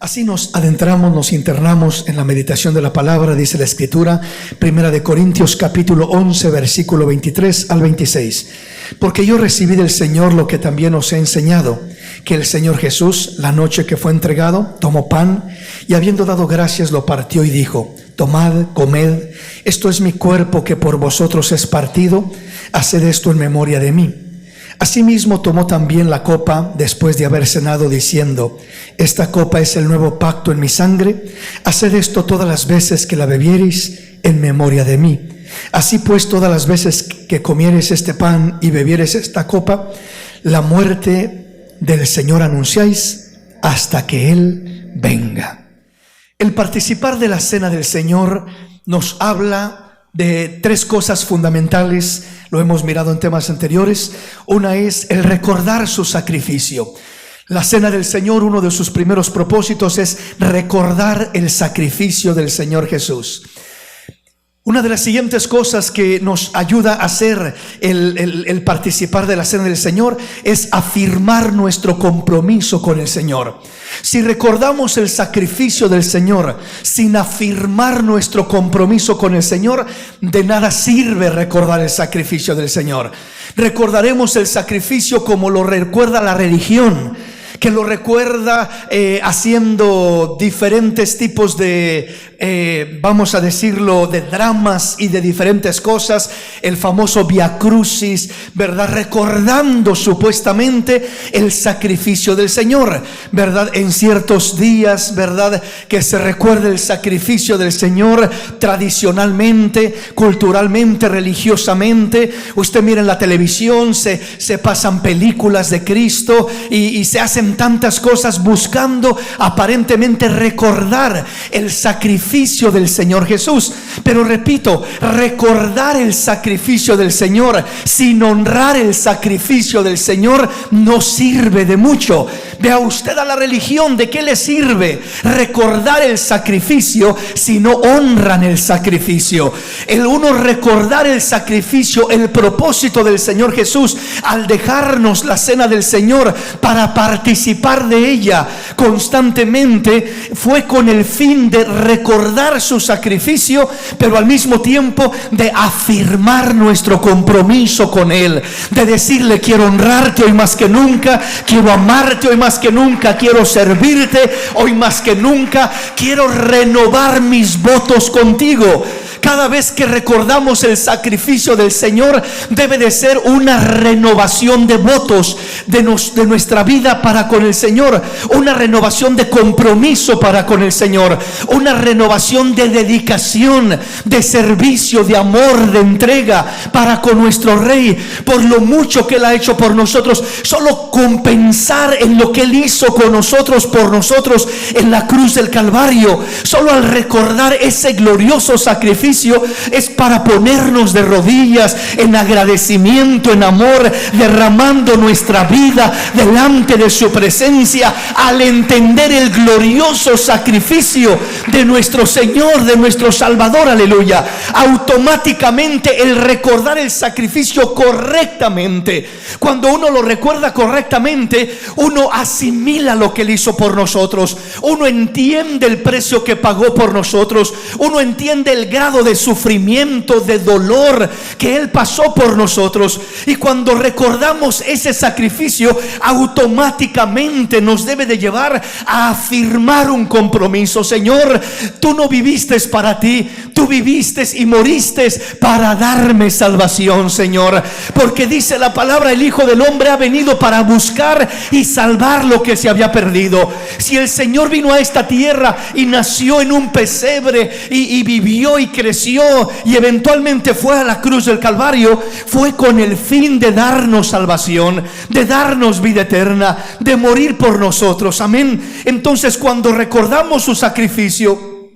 Así nos adentramos, nos internamos en la meditación de la palabra. Dice la Escritura, 1 Corintios capítulo 11, versículo 23 al 26. Porque yo recibí del Señor lo que también os he enseñado, que el Señor Jesús, la noche que fue entregado, tomó pan y habiendo dado gracias lo partió y dijo: tomad, comed, esto es mi cuerpo que por vosotros es partido, haced esto en memoria de mí. Asimismo tomó también la copa después de haber cenado, diciendo: esta copa es el nuevo pacto en mi sangre, haced esto todas las veces que la bebiereis en memoria de mí. Así pues, todas las veces que comiereis este pan y bebiereis esta copa, la muerte del Señor anunciáis hasta que Él venga. El participar de la cena del Señor nos habla de tres cosas fundamentales. Lo hemos mirado en temas anteriores. Una es el recordar su sacrificio. La cena del Señor, uno de sus primeros propósitos es recordar el sacrificio del Señor Jesús. Una de las siguientes cosas que nos ayuda a hacer el participar de la cena del Señor es afirmar nuestro compromiso con el Señor. Si recordamos el sacrificio del Señor sin afirmar nuestro compromiso con el Señor, de nada sirve recordar el sacrificio del Señor. Recordaremos el sacrificio como lo recuerda la religión, que lo recuerda haciendo diferentes tipos de, vamos a decirlo, de dramas y de diferentes cosas. El famoso Via Crucis, ¿verdad? Recordando supuestamente el sacrificio del Señor, ¿verdad? En ciertos días, ¿verdad? Que se recuerde el sacrificio del Señor tradicionalmente, culturalmente, religiosamente. Usted mira en la televisión, se pasan películas de Cristo y se hacen tantas cosas buscando aparentemente recordar el sacrificio del Señor Jesús. Pero repito, recordar el sacrificio del Señor sin honrar el sacrificio del Señor no sirve de mucho. Vea usted a la religión, ¿de qué le sirve recordar el sacrificio si no honran el sacrificio? El uno recordar el sacrificio, el propósito del Señor Jesús al dejarnos la cena del Señor para participar de ella constantemente, fue con el fin de recordar su sacrificio, pero al mismo tiempo de afirmar nuestro compromiso con Él, de decirle: quiero honrarte hoy más que nunca, quiero amarte hoy más que nunca, quiero servirte hoy más que nunca, quiero renovar mis votos contigo. Cada vez que recordamos el sacrificio del Señor, debe de ser una renovación de votos de nuestra vida para con el Señor, una renovación de compromiso para con el Señor, una renovación de dedicación, de servicio, de amor, de entrega para con nuestro Rey, por lo mucho que Él ha hecho por nosotros. Solo compensar en lo que Él hizo con nosotros, por nosotros en la cruz del Calvario, solo al recordar ese glorioso sacrificio, es para ponernos de rodillas en agradecimiento, en amor, derramando nuestra vida delante de su presencia, al entender el glorioso sacrificio de nuestro Señor, de nuestro Salvador. Aleluya. Automáticamente el recordar el sacrificio correctamente, cuando uno lo recuerda correctamente, uno asimila lo que Él hizo por nosotros, uno entiende el precio que pagó por nosotros, uno entiende el grado de sufrimiento, de dolor que Él pasó por nosotros. Y cuando recordamos ese sacrificio, automáticamente nos debe de llevar a afirmar un compromiso. Señor, tú no viviste para ti, tú viviste y moriste para darme salvación, Señor, porque dice la palabra: el Hijo del Hombre ha venido para buscar y salvar lo que se había perdido. Si el Señor vino a esta tierra y nació en un pesebre y vivió y creció y eventualmente fue a la cruz del Calvario, fue con el fin de darnos salvación, de darnos vida eterna, de morir por nosotros. Amén. Entonces, cuando recordamos su sacrificio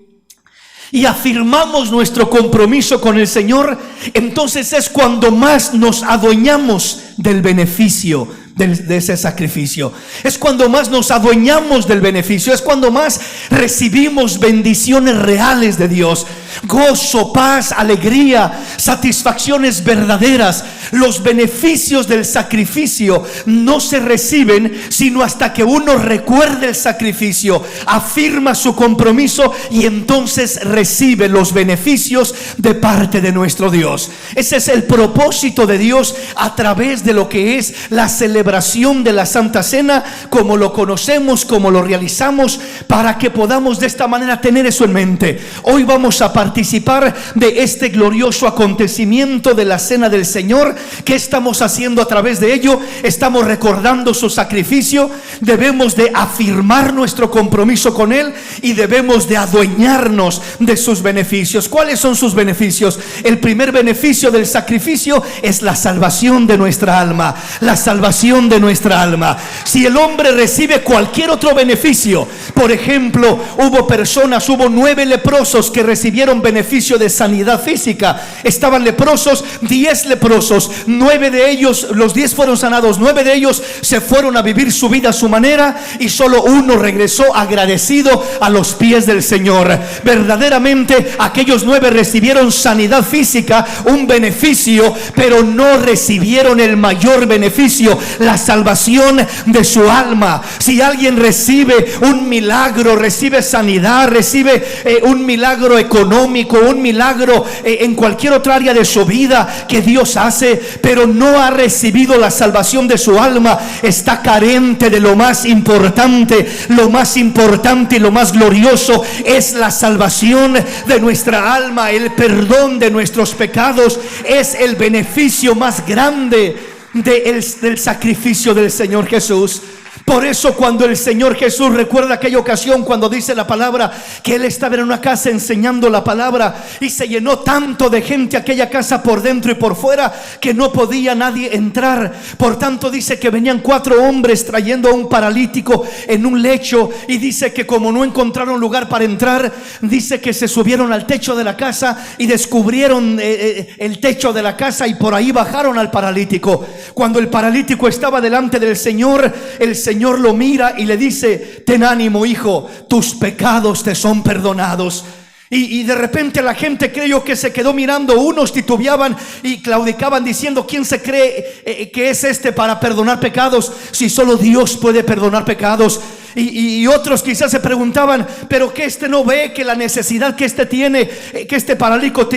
y afirmamos nuestro compromiso con el Señor, entonces es cuando más nos adueñamos del beneficio de ese sacrificio. Es cuando más nos adueñamos del beneficio, es cuando más recibimos bendiciones reales de Dios, gozo, paz, alegría, satisfacciones verdaderas. Los beneficios del sacrificio no se reciben sino hasta que uno recuerde el sacrificio, afirma su compromiso y entonces recibe los beneficios de parte de nuestro Dios. Ese es el propósito de Dios a través de lo que es la celebración de la Santa Cena, como lo conocemos, como lo realizamos, para que podamos de esta manera tener eso en mente. Hoy vamos a participar de este glorioso acontecimiento de la Cena del Señor. ¿Qué estamos haciendo a través de ello? Estamos recordando su sacrificio. Debemos de afirmar nuestro compromiso con Él y debemos de adueñarnos de sus beneficios. ¿Cuáles son sus beneficios? El primer beneficio del sacrificio es la salvación de nuestra alma. La salvación de nuestra alma. Si el hombre recibe cualquier otro beneficio, por ejemplo, hubo 9 leprosos que recibieron beneficio de sanidad física. Estaban leprosos, 10 leprosos, 9 de ellos, los 10 fueron sanados, 9 de ellos se fueron a vivir su vida a su manera y solo uno regresó agradecido a los pies del Señor. Verdaderamente aquellos 9 recibieron sanidad física, un beneficio, pero no recibieron el mayor beneficio, la salvación de su alma. Si alguien recibe un milagro, recibe sanidad, recibe un milagro económico, un milagro en cualquier otra área de su vida que Dios hace, pero no ha recibido la salvación de su alma, está carente de lo más importante. Lo más importante y lo más glorioso es la salvación de nuestra alma. El perdón de nuestros pecados es el beneficio más grande del sacrificio del Señor Jesús. Por eso cuando el Señor Jesús, recuerda aquella ocasión cuando dice la palabra que Él estaba en una casa enseñando la palabra y se llenó tanto de gente aquella casa por dentro y por fuera que no podía nadie entrar. Por tanto dice que venían 4 hombres trayendo a un paralítico en un lecho y dice que como no encontraron lugar para entrar, dice que se subieron al techo de la casa y descubrieron el techo de la casa y por ahí bajaron al paralítico. Cuando el paralítico estaba delante del Señor, el Señor lo mira y le dice: ten ánimo, hijo, tus pecados te son perdonados. Y de repente la gente creyó que se quedó mirando. Unos titubeaban y claudicaban diciendo: ¿quién se cree que es este para perdonar pecados si solo Dios puede perdonar pecados? Y otros quizás se preguntaban: ¿pero que este no ve que la necesidad que este tiene, que este paralítico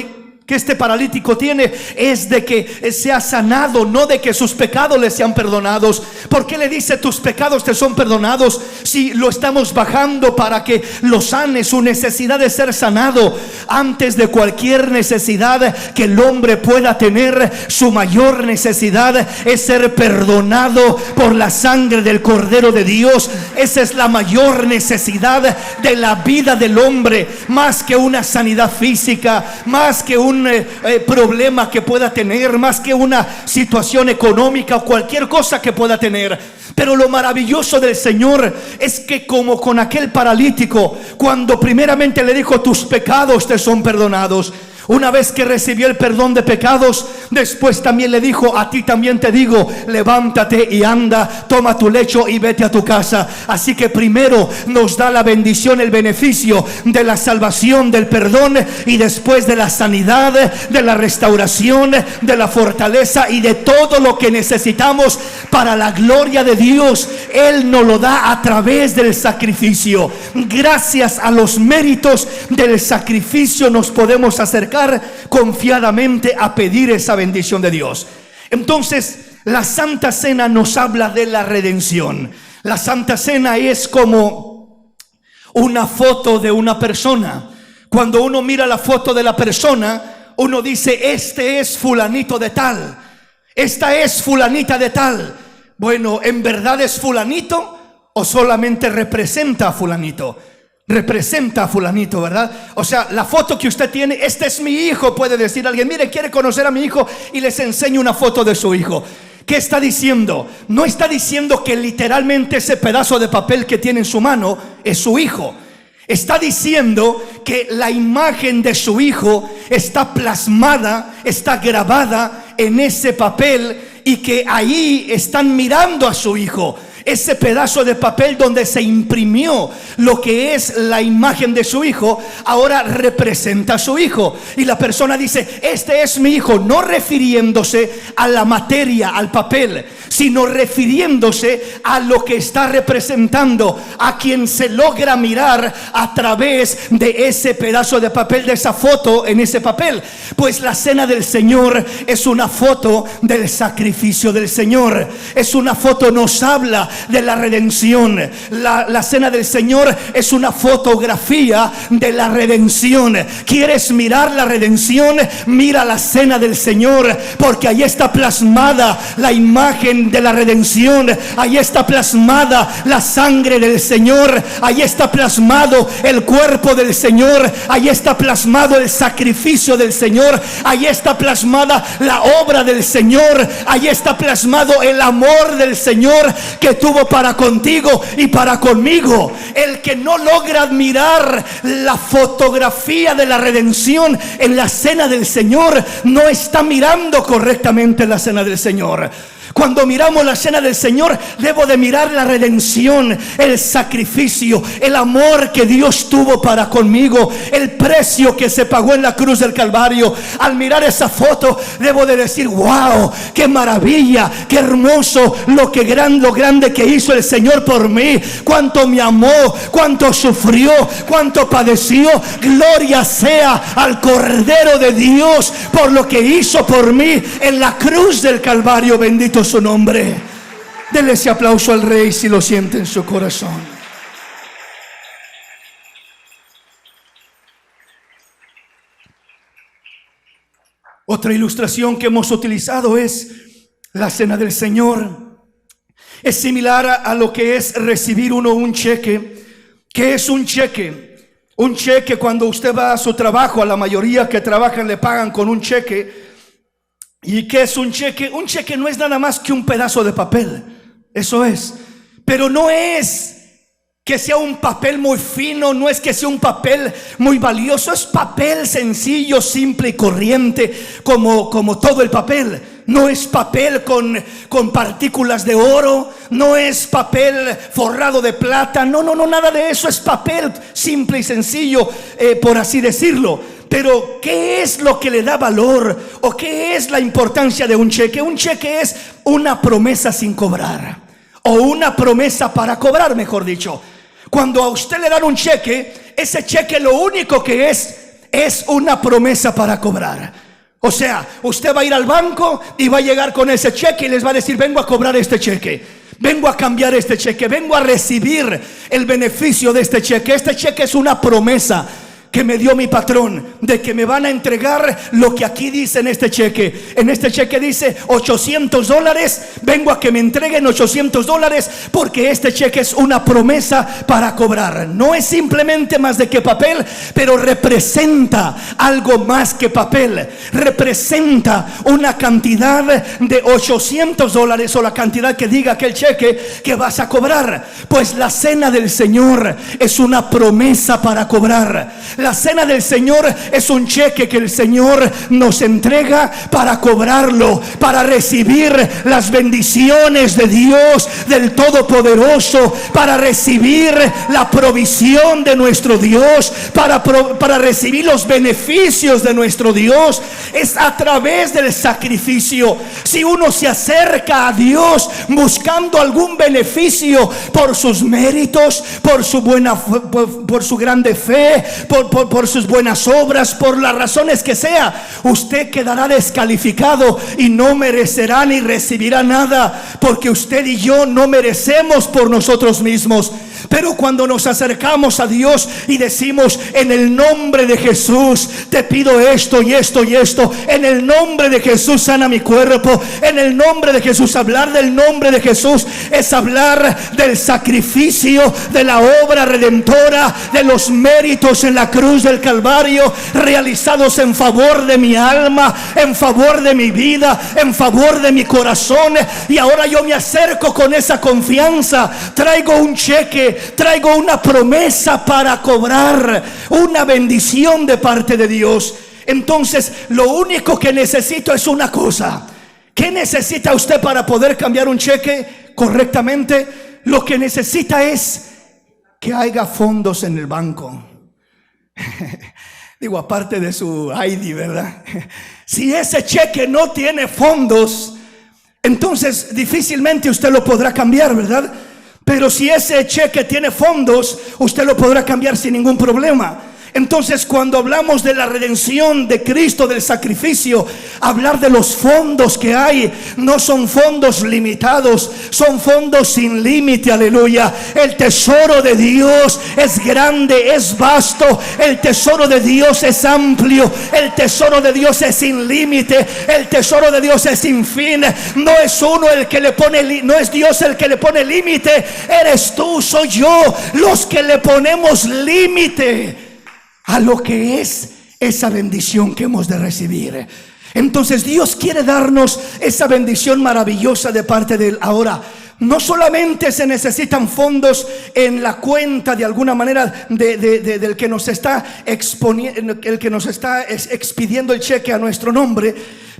tiene es de que sea sanado, no de que sus pecados le sean perdonados? ¿Por qué le dice tus pecados te son perdonados si lo estamos bajando para que lo sane? Su necesidad de ser sanado, antes de cualquier necesidad que el hombre pueda tener, su mayor necesidad es ser perdonado por la sangre del Cordero de Dios. Esa es la mayor necesidad de la vida del hombre, más que una sanidad física, más que un problema que pueda tener, más que una situación económica o cualquier cosa que pueda tener. Pero lo maravilloso del Señor es que, como con aquel paralítico, cuando primeramente le dijo: tus pecados te son perdonados, una vez que recibió el perdón de pecados, después también le dijo: a ti también te digo, levántate y anda, toma tu lecho y vete a tu casa. Así que primero nos da la bendición, el beneficio de la salvación, del perdón, y después de la sanidad, de la restauración, de la fortaleza y de todo lo que necesitamos para la gloria de Dios. Él nos lo da a través del sacrificio. Gracias a los méritos del sacrificio nos podemos acercar confiadamente a pedir esa bendición de Dios. Entonces, la Santa Cena nos habla de la redención. La Santa Cena es como una foto de una persona. Cuando uno mira la foto de la persona, uno dice: este es fulanito de tal, esta es fulanita de tal. Bueno, ¿en verdad es fulanito o solamente representa a fulanito? Representa a fulanito, ¿verdad? O sea, la foto que usted tiene: este es mi hijo, puede decir alguien. Mire, quiere conocer a mi hijo, y les enseño una foto de su hijo. ¿Qué está diciendo? No está diciendo que literalmente ese pedazo de papel que tiene en su mano es su hijo. Está diciendo que la imagen de su hijo está plasmada, está grabada en ese papel, y que ahí están mirando a su hijo. ese pedazo de papel donde se imprimió lo que es la imagen de su hijo, ahora representa a su hijo. Y la persona dice: este es mi hijo, no refiriéndose a la materia, al papel, sino refiriéndose a lo que está representando, a quien se logra mirar a través de ese pedazo de papel, de esa foto en ese papel. Pues la cena del Señor es una foto del sacrificio del Señor, es una foto, nos habla de la redención. La cena del Señor es una fotografía de la redención. ¿Quieres mirar la redención? Mira la cena del Señor, porque ahí está plasmada la imagen de la redención, ahí está plasmada la sangre del Señor, ahí está plasmado el cuerpo del Señor, ahí está plasmado el sacrificio del Señor, ahí está plasmada la obra del Señor, ahí está plasmado el amor del Señor que tuvo para contigo y para conmigo. El que no logra admirar la fotografía de la redención en la cena del Señor no está mirando correctamente la cena del Señor. Cuando miramos la cena del Señor, debo de mirar la redención, el sacrificio, el amor que Dios tuvo para conmigo, el precio que se pagó en la cruz del Calvario. Al mirar esa foto, debo de decir: wow, qué maravilla, qué hermoso, lo grande que hizo el Señor por mí, cuánto me amó, cuánto sufrió, cuánto padeció. Gloria sea al Cordero de Dios por lo que hizo por mí en la cruz del Calvario. Bendito su nombre. Denle ese aplauso al Rey si lo siente en su corazón. Otra ilustración que hemos utilizado es la cena del Señor. Es similar a lo que es recibir uno un cheque. ¿Qué es un cheque? Un cheque, cuando usted va a su trabajo, a la mayoría que trabajan le pagan con un cheque. ¿Y qué es un cheque? Un cheque no es nada más que un pedazo de papel, eso es. Pero no es que sea un papel muy fino, no es que sea un papel muy valioso. Es papel sencillo, simple y corriente, como todo el papel. No es papel con partículas de oro, no es papel forrado de plata, no, nada de eso. Es papel simple y sencillo, por así decirlo. Pero ¿qué es lo que le da valor? ¿O qué es la importancia de un cheque? Un cheque es una promesa sin cobrar, o una promesa para cobrar, mejor dicho. Cuando a usted le dan un cheque, ese cheque lo único que es una promesa para cobrar. O sea, usted va a ir al banco y va a llegar con ese cheque y les va a decir: vengo a cobrar este cheque, vengo a cambiar este cheque, vengo a recibir el beneficio de este cheque. Este cheque es una promesa que me dio mi patrón, de que me van a entregar lo que aquí dice en este cheque. En este cheque dice $800. Vengo a que me entreguen $800, porque este cheque es una promesa para cobrar. No es simplemente más de que papel, pero representa algo más que papel. Representa una cantidad de $800, o la cantidad que diga aquel cheque que vas a cobrar. Pues la cena del Señor es una promesa para cobrar. La cena del Señor es un cheque que el Señor nos entrega para cobrarlo, para recibir las bendiciones de Dios, del Todopoderoso, para recibir la provisión de nuestro Dios, para recibir los beneficios de nuestro Dios. Es a través del sacrificio. Si uno se acerca a Dios buscando algún beneficio por sus méritos, por su grande fe, por sus buenas obras, por las razones que sea, usted quedará descalificado y no merecerá ni recibirá nada, porque usted y yo no merecemos por nosotros mismos. Pero cuando nos acercamos a Dios y decimos: en el nombre de Jesús te pido esto y esto y esto, en el nombre de Jesús sana mi cuerpo, en el nombre de Jesús. Hablar del nombre de Jesús es hablar del sacrificio, de la obra redentora, de los méritos en la cruz del Calvario, realizados en favor de mi alma, en favor de mi vida, en favor de mi corazón. Y ahora yo me acerco con esa confianza, traigo un cheque, traigo una promesa para cobrar, una bendición de parte de Dios. Entonces lo único que necesito es una cosa. ¿Qué necesita usted para poder cambiar un cheque correctamente? lo que necesita es que haya fondos en el banco. Digo, aparte de su ID, ¿verdad? Si ese cheque no tiene fondos, entonces difícilmente usted lo podrá cambiar, ¿verdad? Pero si ese cheque tiene fondos, usted lo podrá cambiar sin ningún problema. Entonces, cuando hablamos de la redención de Cristo, del sacrificio, hablar de los fondos que hay, no son fondos limitados, son fondos sin límite, aleluya. El tesoro de Dios es grande, es vasto, el tesoro de Dios es amplio, el tesoro de Dios es sin límite, el tesoro de Dios es sin fin. No es uno el que le pone, no es Dios el que le pone límite, eres tú, soy yo, los que le ponemos límite a lo que es esa bendición que hemos de recibir. Entonces Dios quiere darnos esa bendición maravillosa de parte de Él. Ahora, no solamente se necesitan fondos en la cuenta de alguna manera del que nos está exponiendo, el que nos está expidiendo el cheque a nuestro nombre,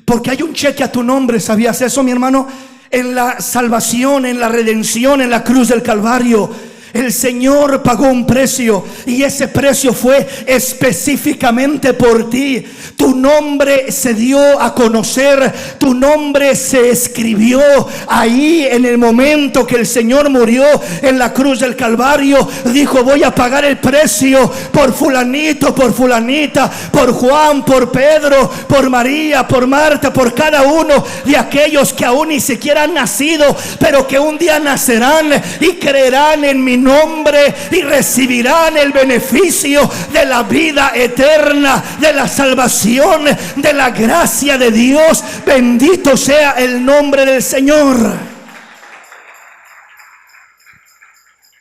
porque hay un cheque a tu nombre. ¿Sabías eso, mi hermano? En la salvación, en la redención, en la cruz del Calvario, el Señor pagó un precio, y ese precio fue específicamente por ti. Tu nombre se dio a conocer, tu nombre se escribió ahí en el momento que el Señor murió en la cruz del Calvario. Dijo: voy a pagar el precio por fulanito, por fulanita, por Juan, por Pedro, por María, por Marta, por cada uno de aquellos que aún ni siquiera han nacido, pero que un día nacerán y creerán en mi nombre y recibirán el beneficio de la vida eterna, de la salvación, de la gracia de Dios. Bendito sea el nombre del Señor.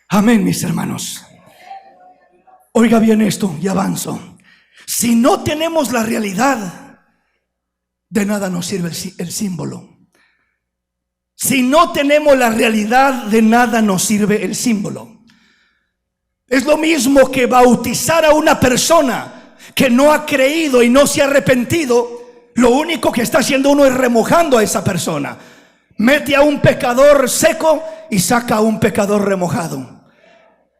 Amén, mis hermanos. Oiga bien esto y avanzo. Si no tenemos la realidad, de nada nos sirve el símbolo. Si no tenemos la realidad, de nada nos sirve el símbolo. Es lo mismo que bautizar a una persona que no ha creído y no se ha arrepentido. Lo único que está haciendo uno es remojando a esa persona. Mete a un pecador seco y saca a un pecador remojado.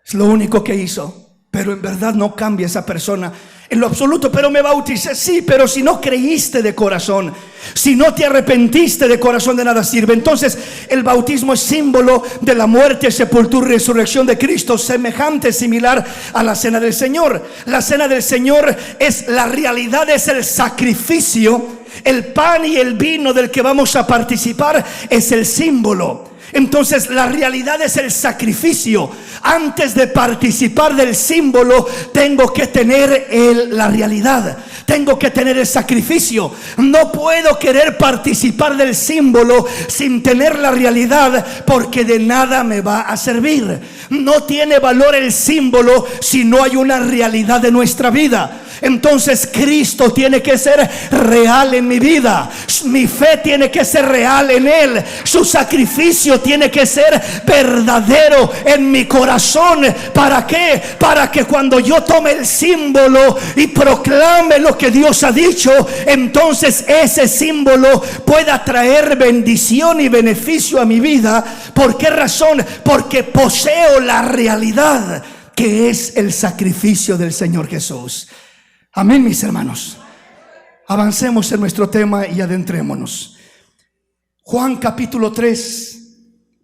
Es lo único que hizo. Pero en verdad no cambia esa persona en lo absoluto. Pero me bauticé, sí, pero si no creíste de corazón, si no te arrepentiste de corazón, de nada sirve. Entonces el bautismo es símbolo de la muerte, sepultura y resurrección de Cristo, semejante, similar a la cena del Señor. La cena del Señor es la realidad, es el sacrificio. El pan y el vino del que vamos a participar es el símbolo. Entonces la realidad es el sacrificio. Antes de participar del símbolo, tengo que tener la realidad. Tengo que tener el sacrificio. No puedo querer participar del símbolo sin tener la realidad, porque de nada me va a servir. No tiene valor el símbolo si no hay una realidad de nuestra vida. Entonces Cristo tiene que ser real en mi vida. Mi fe tiene que ser real en Él. Su sacrificio tiene que ser verdadero en mi corazón. ¿Para qué? Para que cuando yo tome el símbolo y proclame lo que Dios ha dicho, entonces ese símbolo pueda traer bendición y beneficio a mi vida. ¿Por qué razón? Porque poseo la realidad, que es el sacrificio del Señor Jesús. Amén, mis hermanos. Avancemos en nuestro tema y adentrémonos. Juan capítulo 3,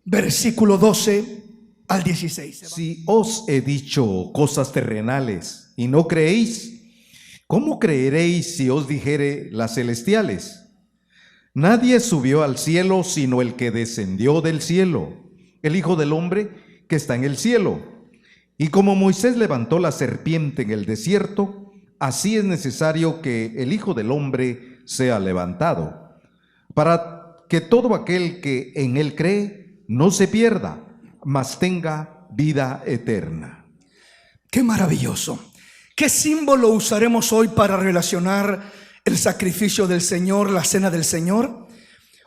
versículo 12 al 16. Si os he dicho cosas terrenales y no creéis, ¿cómo creeréis si os dijere las celestiales? Nadie subió al cielo sino el que descendió del cielo, el Hijo del Hombre que está en el cielo. Y como Moisés levantó la serpiente en el desierto, así es necesario que el Hijo del Hombre sea levantado, para que todo aquel que en él cree no se pierda, mas tenga vida eterna. Qué maravilloso. ¿Qué símbolo usaremos hoy para relacionar el sacrificio del Señor, la cena del Señor?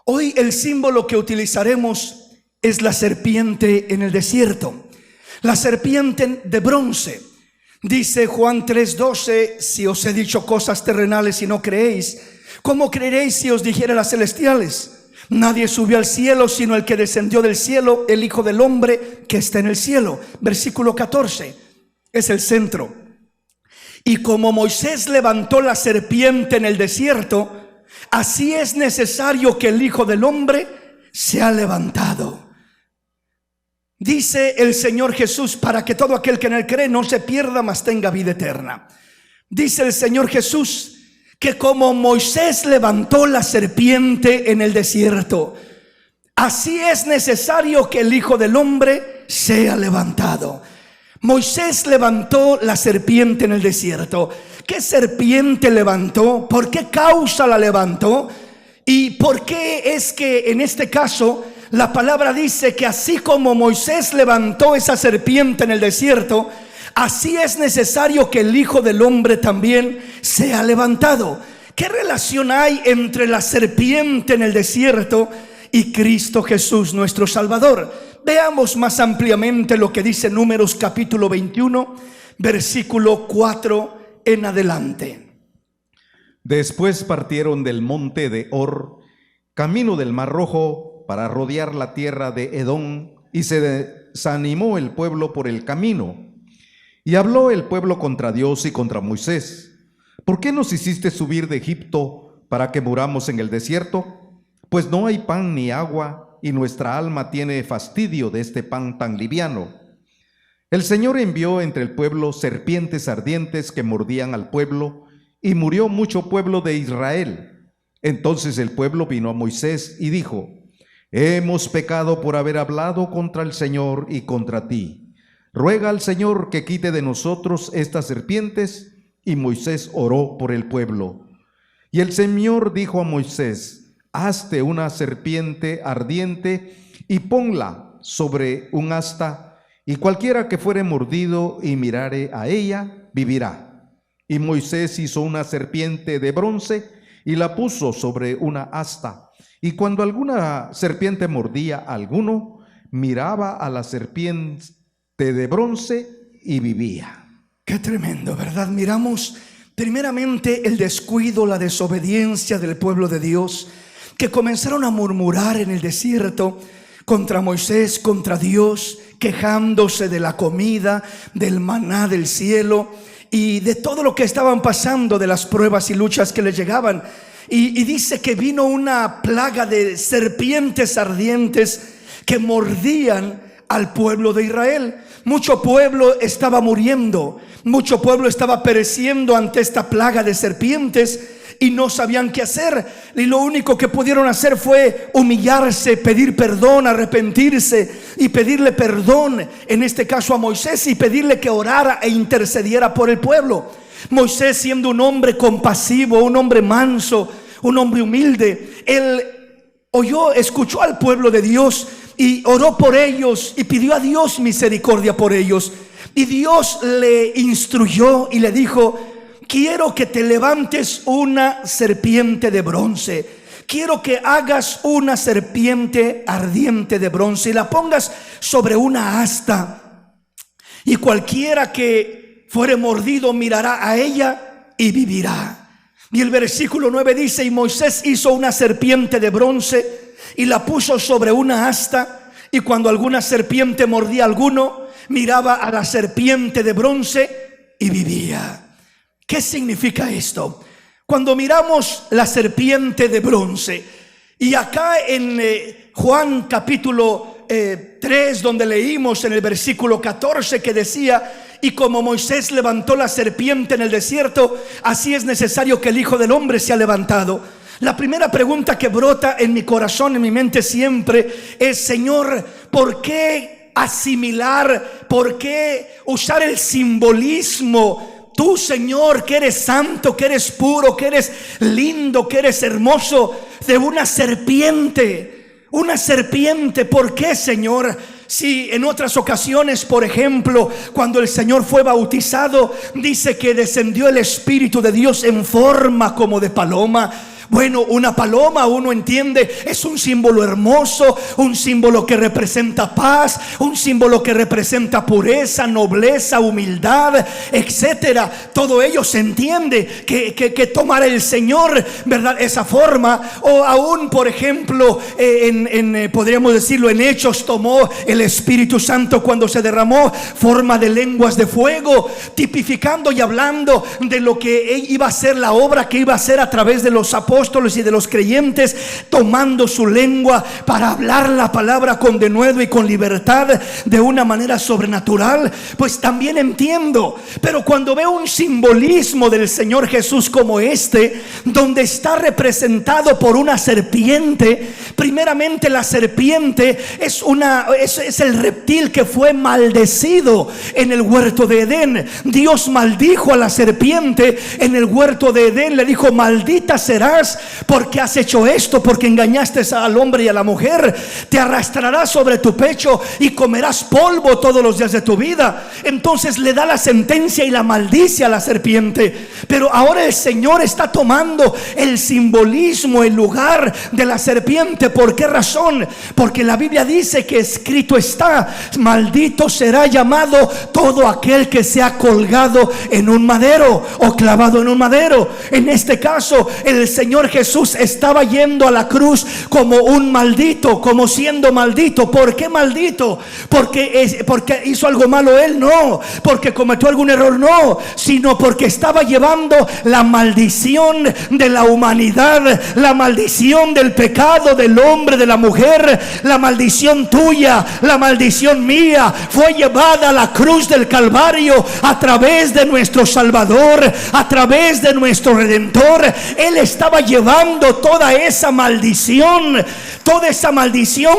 Hoy el símbolo que utilizaremos es la serpiente en el desierto, la serpiente de bronce. Dice Juan 3:12: si os he dicho cosas terrenales y no creéis, ¿cómo creeréis si os dijere las celestiales? Nadie subió al cielo sino el que descendió del cielo, el Hijo del Hombre que está en el cielo. Versículo 14 es el centro. Y como Moisés levantó la serpiente en el desierto, así es necesario que el Hijo del Hombre sea levantado. Dice el Señor Jesús, para que todo aquel que en él cree no se pierda, mas tenga vida eterna. Dice el Señor Jesús que como Moisés levantó la serpiente en el desierto, así es necesario que el Hijo del Hombre sea levantado. Moisés levantó la serpiente en el desierto. ¿Qué serpiente levantó? ¿Por qué causa la levantó? ¿Y por qué es que en este caso la palabra dice que así como Moisés levantó esa serpiente en el desierto, así es necesario que el Hijo del Hombre también sea levantado? ¿Qué relación hay entre la serpiente en el desierto y Cristo Jesús, nuestro Salvador? Veamos más ampliamente lo que dice Números capítulo 21, versículo 4 en adelante. Después partieron del monte de Hor, camino del Mar Rojo, para rodear la tierra de Edom, y se desanimó el pueblo por el camino. Y habló el pueblo contra Dios y contra Moisés: ¿por qué nos hiciste subir de Egipto para que muramos en el desierto? Pues no hay pan ni agua, y nuestra alma tiene fastidio de este pan tan liviano. El Señor envió entre el pueblo serpientes ardientes que mordían al pueblo, y murió mucho pueblo de Israel. Entonces el pueblo vino a Moisés y dijo: hemos pecado por haber hablado contra el Señor y contra ti. Ruega al Señor que quite de nosotros estas serpientes. Y Moisés oró por el pueblo. Y el Señor dijo a Moisés: hazte una serpiente ardiente y ponla sobre un asta, y cualquiera que fuere mordido y mirare a ella, vivirá. Y Moisés hizo una serpiente de bronce y la puso sobre una asta. Y cuando alguna serpiente mordía a alguno, miraba a la serpiente de bronce y vivía. Qué tremendo, ¿verdad? Miramos primeramente el descuido, la desobediencia del pueblo de Dios, que comenzaron a murmurar en el desierto contra Moisés, contra Dios, quejándose de la comida, del maná del cielo y de todo lo que estaban pasando, de las pruebas y luchas que les llegaban. Y dice que vino una plaga de serpientes ardientes que mordían al pueblo de Israel. Mucho pueblo estaba muriendo, mucho pueblo estaba pereciendo ante esta plaga de serpientes y no sabían qué hacer. Y lo único que pudieron hacer fue humillarse, pedir perdón, arrepentirse y pedirle perdón, en este caso a Moisés, y pedirle que orara e intercediera por el pueblo. Moisés, siendo un hombre compasivo, un hombre manso, un hombre humilde, él escuchó al pueblo de Dios y oró por ellos y pidió a Dios misericordia por ellos. Y Dios le instruyó y le dijo: quiero que te levantes una serpiente de bronce. Quiero que hagas una serpiente ardiente de bronce y la pongas sobre una asta. Y cualquiera que fuere mordido mirará a ella y vivirá. Y el versículo 9 dice: y Moisés hizo una serpiente de bronce y la puso sobre una asta, y cuando alguna serpiente mordía a alguno, miraba a la serpiente de bronce y vivía. ¿Qué significa esto? Cuando miramos la serpiente de bronce, y acá en Juan capítulo 3, donde leímos en el versículo 14 que decía: y como Moisés levantó la serpiente en el desierto, así es necesario que el Hijo del Hombre sea levantado. La primera pregunta que brota en mi corazón, en mi mente siempre es: Señor, ¿por qué asimilar, por qué usar el simbolismo? Tú, Señor, que eres santo, que eres puro, que eres lindo, que eres hermoso, de una serpiente. Una serpiente, ¿por qué, Señor? Si en otras ocasiones, por ejemplo, cuando el Señor fue bautizado, dice que descendió el Espíritu de Dios en forma como de paloma. Bueno, una paloma, uno entiende, es un símbolo hermoso, un símbolo que representa paz, un símbolo que representa pureza, nobleza, humildad, etcétera. Todo ello se entiende que tomar el Señor, ¿verdad?, esa forma. O aún, por ejemplo, podríamos decirlo, en Hechos tomó el Espíritu Santo cuando se derramó forma de lenguas de fuego, tipificando y hablando de lo que iba a ser la obra que iba a ser a través de los apóstoles y de los creyentes, tomando su lengua para hablar la palabra con denuedo y con libertad de una manera sobrenatural. Pues también entiendo, pero cuando veo un simbolismo del Señor Jesús como este, donde está representado por una serpiente, primeramente la serpiente es el reptil que fue maldecido en el huerto de Edén. Dios maldijo a la serpiente en el huerto de Edén, le dijo: maldita serás porque has hecho esto, porque engañaste al hombre y a la mujer. Te arrastrarás sobre tu pecho y comerás polvo todos los días de tu vida. Entonces le da la sentencia y la maldice a la serpiente. Pero ahora el Señor está tomando el simbolismo, el lugar de la serpiente. ¿Por qué razón? Porque la Biblia dice que escrito está: maldito será llamado todo aquel que sea colgado en un madero o clavado en un madero. En este caso, el Señor Jesús estaba yendo a la cruz como un maldito, como siendo maldito. ¿Por qué maldito? Porque hizo algo malo él, no. Porque cometió algún error, no. Sino porque estaba llevando la maldición de la humanidad, la maldición del pecado del hombre, de la mujer, la maldición tuya, la maldición mía. Fue llevada a la cruz del Calvario a través de nuestro Salvador, a través de nuestro Redentor. Él estaba llevando toda esa maldición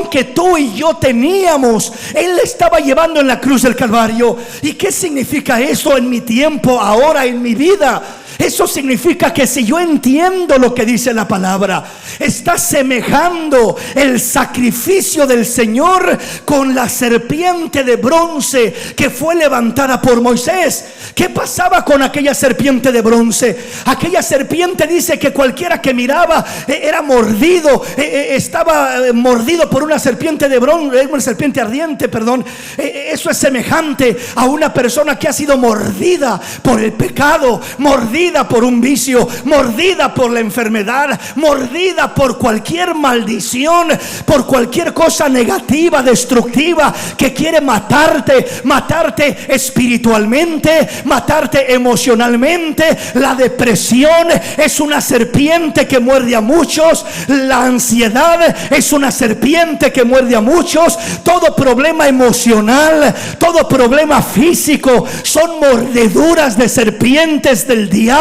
que tú y yo teníamos. Él estaba llevando en la cruz del Calvario. ¿Y qué significa eso en mi tiempo, ahora en mi vida? Eso significa que si yo entiendo lo que dice la palabra, está semejando el sacrificio del Señor con la serpiente de bronce que fue levantada por Moisés. ¿Qué pasaba con aquella serpiente de bronce? Aquella serpiente, dice que cualquiera que miraba era mordido, estaba mordido por una serpiente de bronce, una serpiente ardiente, perdón. Eso es semejante a una persona que ha sido mordida por el pecado, mordida por un vicio, mordida por la enfermedad, mordida por cualquier maldición, por cualquier cosa negativa, destructiva que quiere matarte espiritualmente, matarte emocionalmente. La depresión es una serpiente que muerde a muchos. La ansiedad es una serpiente que muerde a muchos. Todo problema emocional, todo problema físico son mordeduras de serpientes del diablo,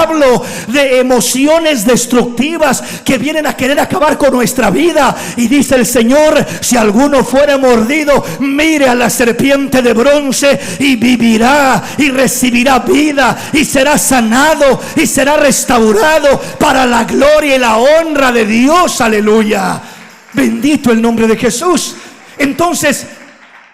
de emociones destructivas que vienen a querer acabar con nuestra vida. Y dice el Señor: si alguno fuere mordido, mire a la serpiente de bronce y vivirá y recibirá vida y será sanado y será restaurado para la gloria y la honra de Dios. Aleluya, bendito el nombre de Jesús. Entonces,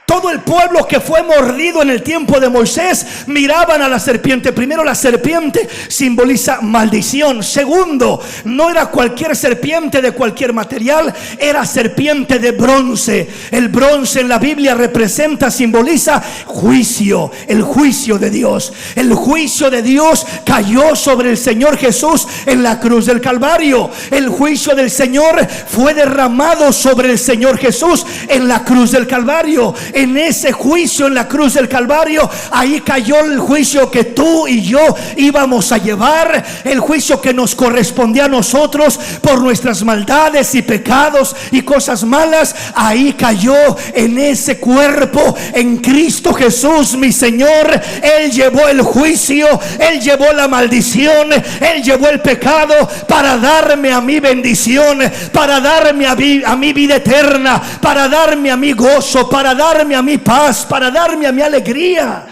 todo el pueblo que fue mordido en el tiempo de Moisés miraban a la serpiente. Primero, la serpiente simboliza maldición. Segundo, no era cualquier serpiente de cualquier material, era serpiente de bronce. El bronce en la Biblia representa, simboliza juicio, el juicio de Dios. El juicio de Dios cayó sobre el Señor Jesús en la cruz del Calvario. El juicio del Señor fue derramado sobre el Señor Jesús en la cruz del Calvario. En ese juicio en la cruz del Calvario, ahí cayó el juicio que tú y yo íbamos a llevar, el juicio que nos correspondía a nosotros por nuestras maldades y pecados y cosas malas. Ahí cayó en ese cuerpo, en Cristo Jesús, mi Señor. Él llevó el juicio, Él llevó la maldición, Él llevó el pecado para darme a mí bendición, para darme a mí vida eterna, para darme a mí gozo, para darme a mi paz, para darme a mi alegría.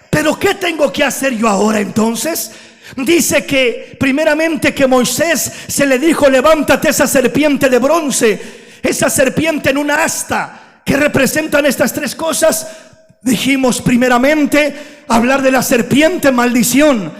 Pero ¿qué tengo que hacer yo ahora entonces? Dice que primeramente que Moisés se le dijo: levántate esa serpiente de bronce, esa serpiente en una asta, que representan estas tres cosas. Dijimos primeramente, hablar de la serpiente, maldición.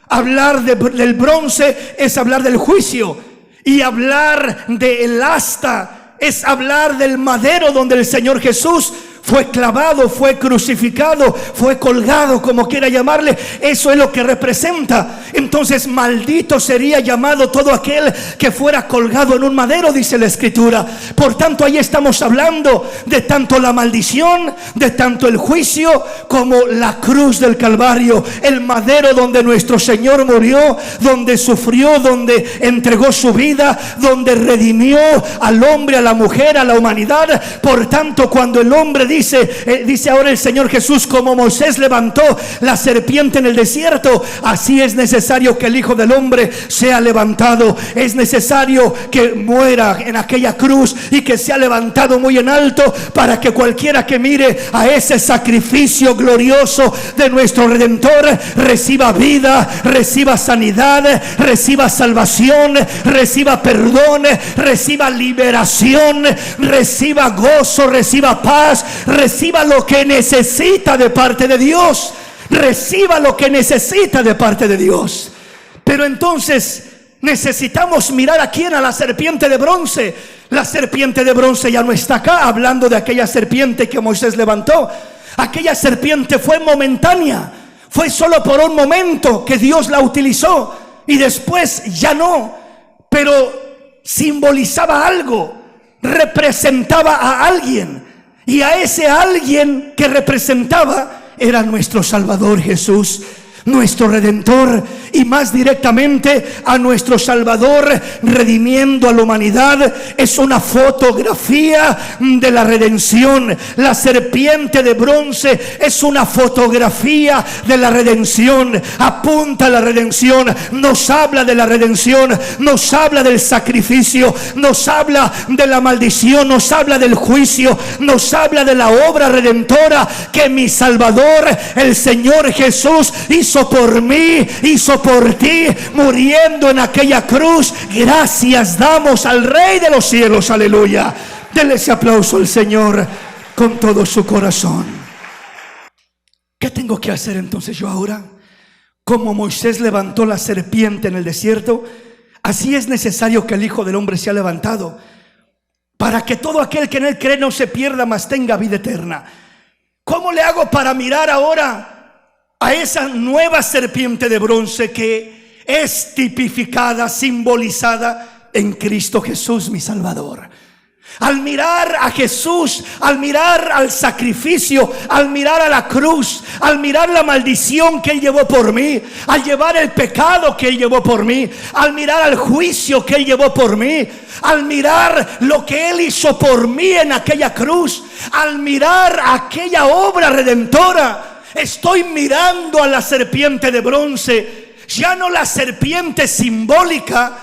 Hablar del bronce es hablar del juicio. Y hablar del asta es hablar del madero donde el Señor Jesús fue clavado, fue crucificado, fue colgado, como quiera llamarle. Eso es lo que representa. Entonces, maldito sería llamado todo aquel que fuera colgado en un madero, dice la Escritura. Por tanto, ahí estamos hablando de tanto la maldición, de tanto el juicio, como la cruz del Calvario, el madero donde nuestro Señor murió, donde sufrió, donde entregó su vida, donde redimió al hombre, a la mujer, a la humanidad. Por tanto, cuando el hombre dice ahora el Señor Jesús, como Moisés levantó la serpiente en el desierto, así es necesario que el Hijo del Hombre sea levantado. Es necesario que muera en aquella cruz y que sea levantado muy en alto, para que cualquiera que mire a ese sacrificio glorioso de nuestro Redentor reciba vida, reciba sanidad, reciba salvación, reciba perdón, reciba liberación, reciba gozo, reciba paz, reciba lo que necesita de parte de Dios. Reciba lo que necesita de parte de Dios. Pero entonces necesitamos mirar a quién, a la serpiente de bronce. La serpiente de bronce ya no está acá, hablando de aquella serpiente que Moisés levantó. Aquella serpiente fue momentánea, fue solo por un momento que Dios la utilizó y después ya no. Pero simbolizaba algo, representaba a alguien. Y a ese alguien que representaba era nuestro Salvador Jesús, nuestro Redentor, y más directamente a nuestro Salvador redimiendo a la humanidad. Es una fotografía de la redención. La serpiente de bronce es una fotografía de la redención, apunta a la redención, nos habla de la redención, nos habla del sacrificio, nos habla de la maldición, nos habla del juicio, nos habla de la obra redentora que mi Salvador, el Señor Jesús, hizo por mí, hizo por ti, muriendo en aquella cruz. Gracias damos al Rey de los cielos, aleluya. Denle ese aplauso al Señor con todo su corazón. ¿Qué tengo que hacer entonces yo ahora? Como Moisés levantó la serpiente en el desierto, así es necesario que el Hijo del Hombre sea levantado, para que todo aquel que en él cree no se pierda, mas tenga vida eterna. ¿Cómo le hago para mirar ahora a esa nueva serpiente de bronce que es tipificada, simbolizada en Cristo Jesús, mi Salvador? Al mirar a Jesús, al mirar al sacrificio, al mirar a la cruz, al mirar la maldición que Él llevó por mí, al llevar el pecado que Él llevó por mí, al mirar al juicio que Él llevó por mí, al mirar lo que Él hizo por mí en aquella cruz, al mirar aquella obra redentora, estoy mirando a la serpiente de bronce, ya no la serpiente simbólica,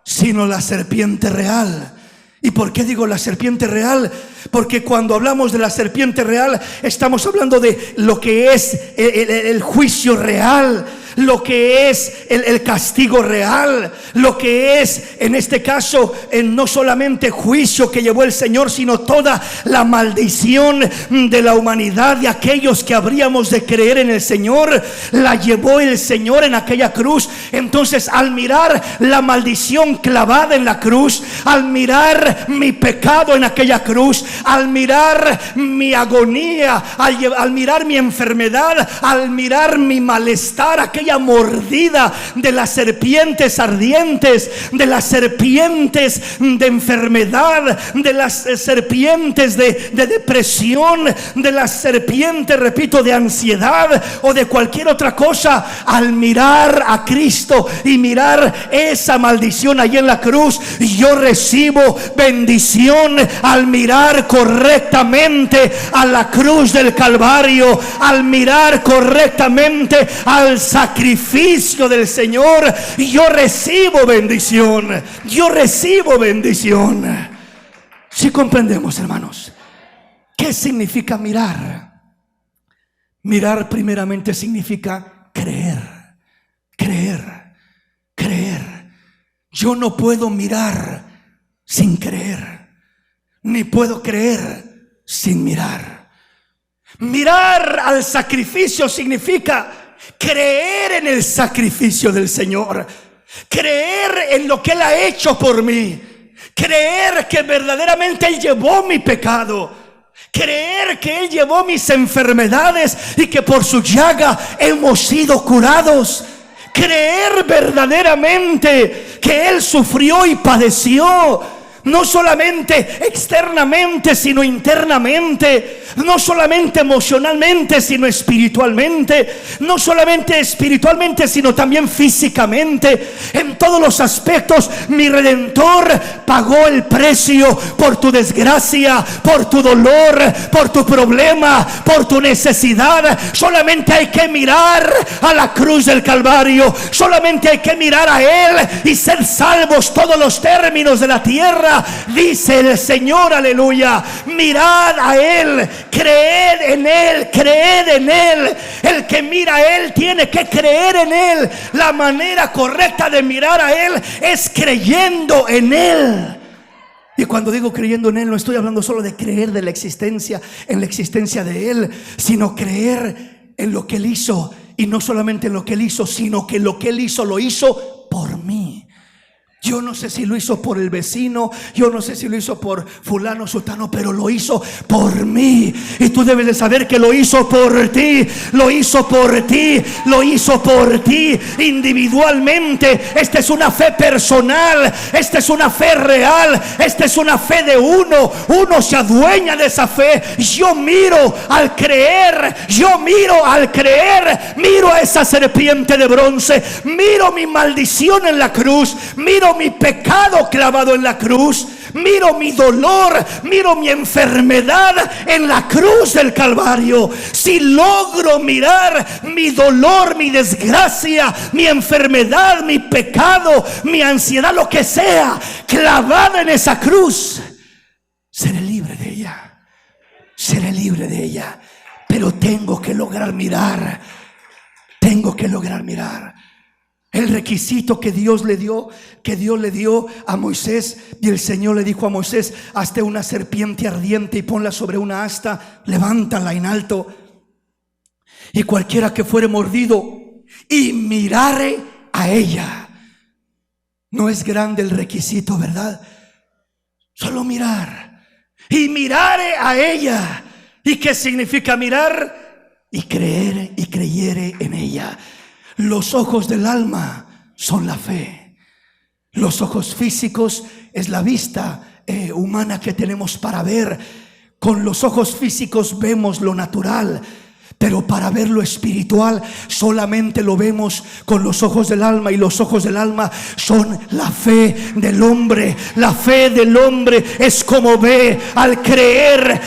sino la serpiente real. ¿Y por qué digo la serpiente real? Porque cuando hablamos de la serpiente real, estamos hablando de lo que es el juicio real, lo que es el castigo real, lo que es en este caso no solamente juicio que llevó el Señor, sino toda la maldición de la humanidad, de aquellos que habríamos de creer en el Señor, la llevó el Señor en aquella cruz. Entonces, al mirar la maldición clavada en la cruz, al mirar mi pecado en aquella cruz, al mirar mi agonía, al mirar mi enfermedad, al mirar mi malestar, aquella mordida de las serpientes ardientes, de las serpientes de enfermedad, de las serpientes de depresión, de las serpientes, repito, de ansiedad o de cualquier otra cosa, al mirar a Cristo y mirar esa maldición allí en la cruz, yo recibo bendición al mirar correctamente a la cruz del Calvario, al mirar correctamente al sacrificio del Señor. Yo recibo bendición, yo recibo bendición. Si comprendemos, hermanos, ¿qué significa mirar? Mirar primeramente significa creer, creer, creer. Yo no puedo mirar sin creer, ni puedo creer sin mirar. Mirar al sacrificio significa creer en el sacrificio del Señor. creer en lo que Él ha hecho por mí, creer que verdaderamente Él llevó mi pecado, creer que Él llevó mis enfermedades y que por su llaga hemos sido curados, creer verdaderamente que Él sufrió y padeció, no solamente externamente, sino internamente, no solamente emocionalmente, sino espiritualmente, no solamente espiritualmente, sino también físicamente. En todos los aspectos, mi Redentor pagó el precio por tu desgracia, por tu dolor, por tu problema, por tu necesidad. Solamente hay que mirar a la cruz del Calvario, solamente hay que mirar a Él y ser salvos todos los términos de la tierra. Dice el Señor, aleluya, mirad a Él, creed en Él, creed en Él. El que mira a Él tiene que creer en Él. La manera correcta de mirar a Él es creyendo en Él. Y cuando digo creyendo en Él, no estoy hablando solo de creer de la existencia, en la existencia de Él, sino creer en lo que Él hizo. Y no solamente en lo que Él hizo, sino que lo que Él hizo lo hizo por mí. Yo no sé si lo hizo por el vecino, yo no sé si lo hizo por fulano, sutano, pero lo hizo por mí. Y tú debes de saber que lo hizo por ti, lo hizo por ti, lo hizo por ti individualmente. Esta es una fe personal, esta es una fe real, esta es una fe de uno. Uno se adueña de esa fe. Yo miro al creer, miro a esa serpiente de bronce, miro mi maldición en la cruz, miro mi pecado clavado en la cruz, miro mi dolor, miro mi enfermedad en la cruz del Calvario. Si logro mirar mi dolor, mi desgracia, mi enfermedad, mi pecado, mi ansiedad, lo que sea, clavada en esa cruz, seré libre de ella, seré libre de ella. Pero tengo que lograr mirar, el requisito que Dios le dio a Moisés. Y el Señor le dijo a Moisés: hazte una serpiente ardiente y ponla sobre una asta, levántala en alto, y cualquiera que fuere mordido y mirare a ella. No es grande el requisito, ¿verdad? Solo mirar. Y mirare a ella. ¿Y qué significa mirar? Y creer y creyere en ella. Los ojos del alma son la fe. Los ojos físicos es la vista humana que tenemos para ver. Con los ojos físicos vemos lo natural, pero para ver lo espiritual solamente lo vemos con los ojos del alma. Y los ojos del alma son la fe del hombre. La fe del hombre es como ve. Al creer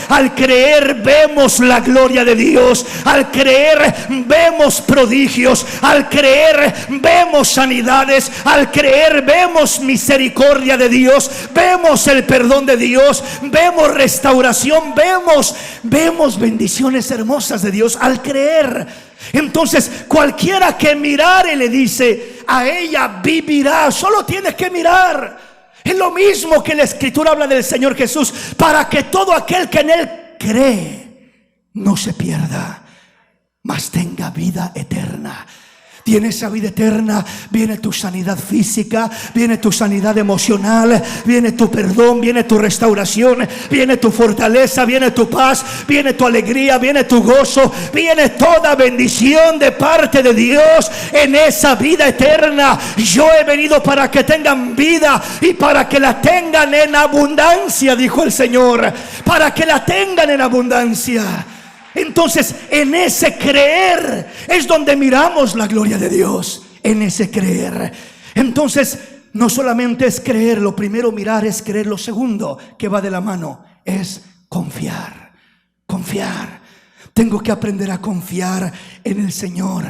vemos la gloria de Dios. Al creer vemos prodigios. Al creer vemos sanidades. Al creer vemos misericordia de Dios. Vemos el perdón de Dios. Vemos restauración. Vemos bendiciones hermosas de Dios al creer. Entonces cualquiera que mirare, le dice, a ella vivirá. Solo tienes que mirar. Es lo mismo que la Escritura habla del Señor Jesús, para que todo aquel que en Él cree no se pierda, mas tenga vida eterna. Tiene esa vida eterna, viene tu sanidad física, viene tu sanidad emocional, viene tu perdón, viene tu restauración, viene tu fortaleza, viene tu paz, viene tu alegría, viene tu gozo, viene toda bendición de parte de Dios en esa vida eterna. Yo he venido para que tengan vida y para que la tengan en abundancia, dijo el Señor, para que la tengan en abundancia. Entonces, en ese creer es donde miramos la gloria de Dios. En ese creer. Entonces, no solamente es creer, lo primero mirar es creer. Lo segundo que va de la mano es confiar. Confiar. Tengo que aprender a confiar en el Señor.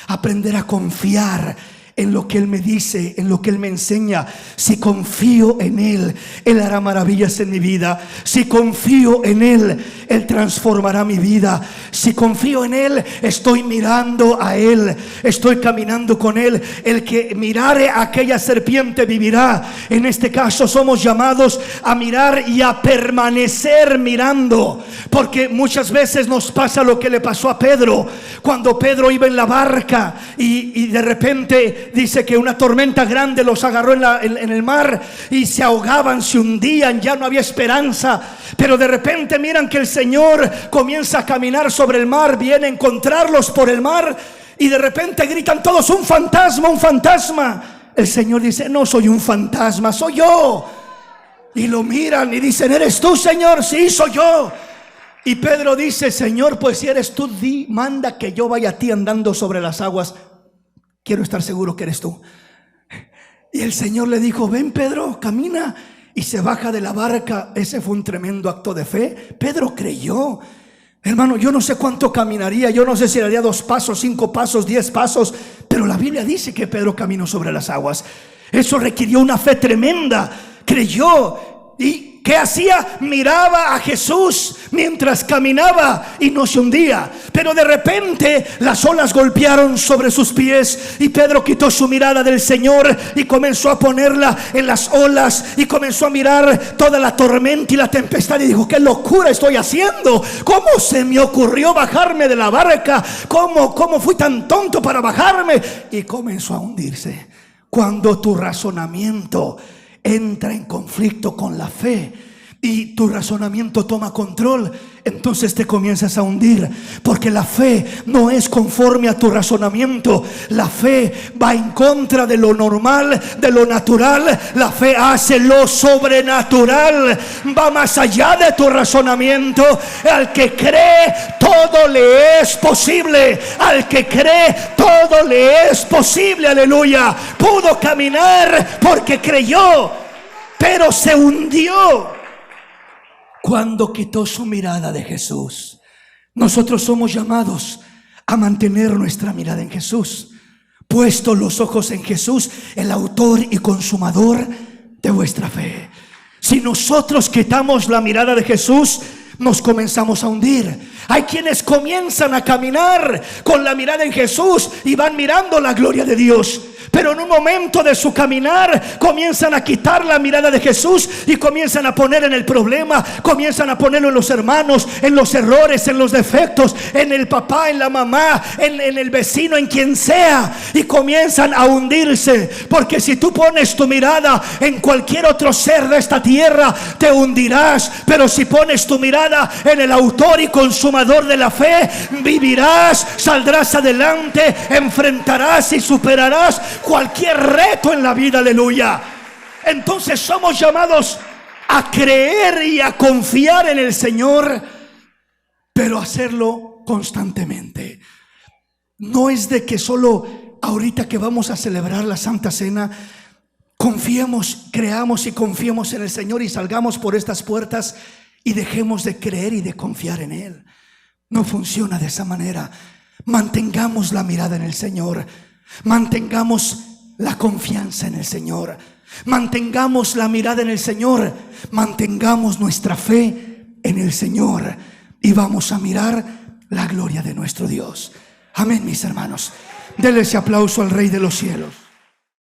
Aprender a confiar en lo que Él me dice, en lo que Él me enseña. Si confío en Él, Él hará maravillas en mi vida. Si confío en Él, Él transformará mi vida. Si confío en Él, estoy mirando a Él, estoy caminando con Él. El que mirare a aquella serpiente vivirá. En este caso somos llamados a mirar y a permanecer mirando, porque muchas veces nos pasa lo que le pasó a Pedro. Cuando Pedro iba en la barca y de repente dice que una tormenta grande los agarró en el mar y se ahogaban, se hundían, ya no había esperanza. Pero de repente miran que el Señor comienza a caminar sobre el mar, viene a encontrarlos por el mar y de repente gritan todos: un fantasma, un fantasma. El Señor dice: no soy un fantasma, soy yo. Y lo miran y dicen: ¿eres tú, Señor? Sí, soy yo. Y Pedro dice: Señor, pues si eres tú, manda que yo vaya a ti andando sobre las aguas. Quiero estar seguro que eres tú. Y el Señor le dijo: ven, Pedro, camina. Y se baja de la barca. Ese fue un tremendo acto de fe. Pedro creyó. Hermano, yo no sé cuánto caminaría. Yo no sé si haría 2 pasos, 5 pasos, 10 pasos. Pero la Biblia dice que Pedro caminó sobre las aguas. Eso requirió una fe tremenda. Creyó. ¿Y qué hacía? Miraba a Jesús mientras caminaba y no se hundía. Pero de repente las olas golpearon sobre sus pies y Pedro quitó su mirada del Señor y comenzó a ponerla en las olas y comenzó a mirar toda la tormenta y la tempestad y dijo: ¿qué locura estoy haciendo? ¿Cómo se me ocurrió bajarme de la barca? ¿Cómo fui tan tonto para bajarme? Y comenzó a hundirse. Cuando tu razonamiento entra en conflicto con la fe y tu razonamiento toma control, entonces te comienzas a hundir, porque la fe no es conforme a tu razonamiento. La fe va en contra de lo normal, de lo natural. La fe hace lo sobrenatural, va más allá de tu razonamiento. Al que cree, todo le es posible. Al que cree, todo le es posible. Aleluya. Pudo caminar porque creyó, pero se hundió cuando quitó su mirada de Jesús. Nosotros somos llamados a mantener nuestra mirada en Jesús, puestos los ojos en Jesús, el autor y consumador de vuestra fe. Si nosotros quitamos la mirada de Jesús, nos comenzamos a hundir. Hay quienes comienzan a caminar con la mirada en Jesús y van mirando la gloria de Dios, pero en un momento de su caminar comienzan a quitar la mirada de Jesús y comienzan a poner en el problema, comienzan a ponerlo en los hermanos, en los errores, en los defectos, en el papá, en la mamá, en el vecino, en quien sea, y comienzan a hundirse. Porque si tú pones tu mirada en cualquier otro ser de esta tierra, te hundirás. Pero si pones tu mirada en el autor y consumador de la fe, vivirás, saldrás adelante, enfrentarás y superarás cualquier reto en la vida. Aleluya. Entonces somos llamados a creer y a confiar en el Señor, pero hacerlo constantemente. No es de que solo ahorita que vamos a celebrar la Santa Cena confiemos, creamos y confiemos en el Señor y salgamos por estas puertas y dejemos de creer y de confiar en Él. No funciona de esa manera. Mantengamos la mirada en el Señor. Mantengamos la confianza en el Señor. Mantengamos la mirada en el Señor. Mantengamos nuestra fe en el Señor. Y vamos a mirar la gloria de nuestro Dios. Amén, mis hermanos. Denle ese aplauso al Rey de los cielos.